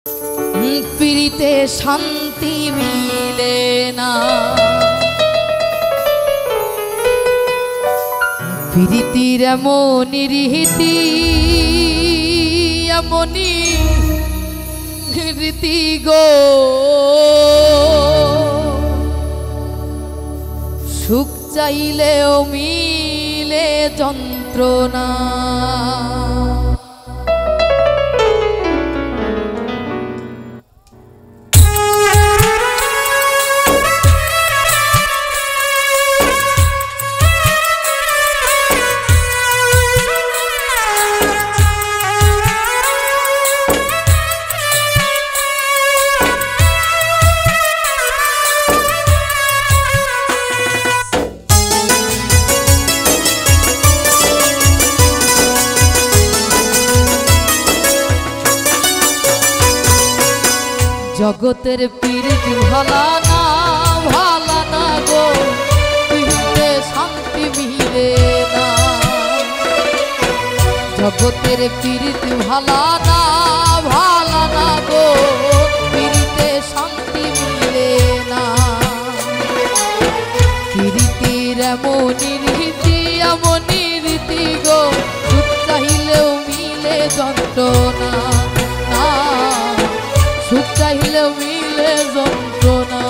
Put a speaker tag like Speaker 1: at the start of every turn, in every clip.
Speaker 1: প্রীতে শান্তি মিলে না, প্রীতির এমনি রীতি এমনি রীতি গো, সুখ চাইলেও মিলে যন্ত্রণা। জগতের পীড়িতি ভালা না গো, পীড়িতে শান্তি মিলে না। জগতের পীড়িতি ভালা না গো, পীড়িতে শান্তি মিলে না। পীড়িতির এমনি রীতি গো, সুখ চাইলেও মিলে যন্ত্রণা, সুখ চাইলেও মিলে যন্ত্রণা।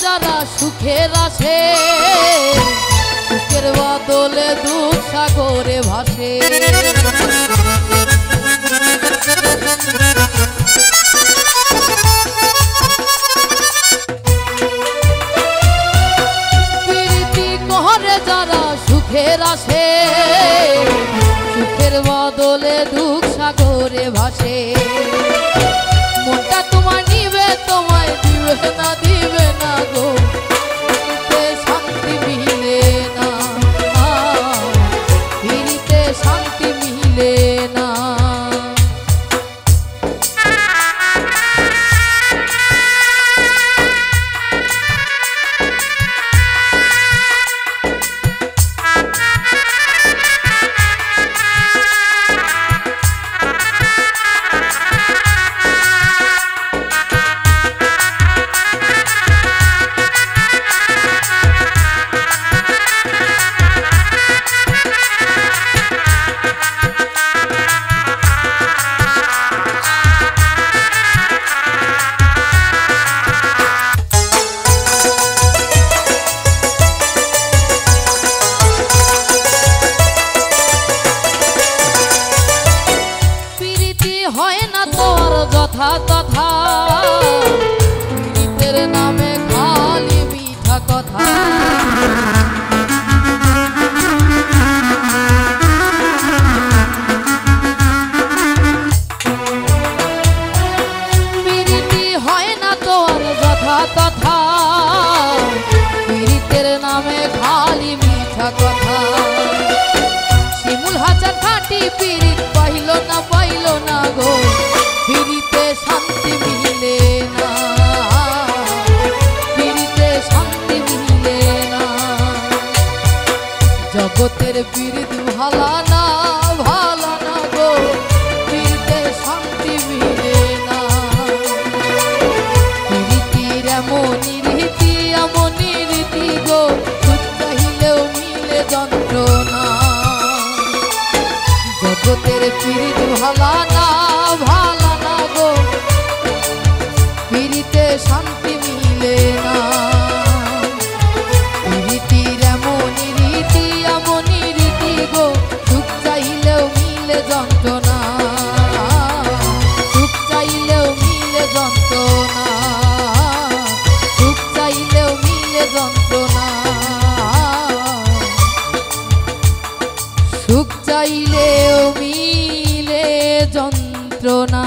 Speaker 1: যারা সুখের আসে, সুখের বদলে দুঃখ সাগরে ভাসে। প্রীতি করে যারা সুখের আসে, সুখের বদলে দুঃখ সাগরে ভাসে। মনটা তোমার নিবে, তোমায় দিবে না দিবে না গো, পীড়িতে শান্তি মিলে না, পীড়িতে শান্তি মিলে না। হয় না তোর যথা তথা, পীড়িতের নামে খালি মিঠা কথা। পীড়িতি হয় না তোর যথা তথা, পীড়িতের নামে খালি মিঠা কথা। শিমুল হাজার খাটি পীড়িত পাইল না গো, পীড়িতে শান্তি মিলে না, পীড়িতে শান্তি মিলে না। জগতের পীড়িত ভালা না গো, পীড়িতে শান্তি মিলে না। পীড়িতির এমনি রীতি গো, সুখ চাইলেও মিলে যন্ত্রণা। জগতের পীড়িত ভালা না গো, পীড়িতে শান্তি মিলে না। পীড়িতির এমনি রীতি চাইলেও মিলে যন্ত্রণা।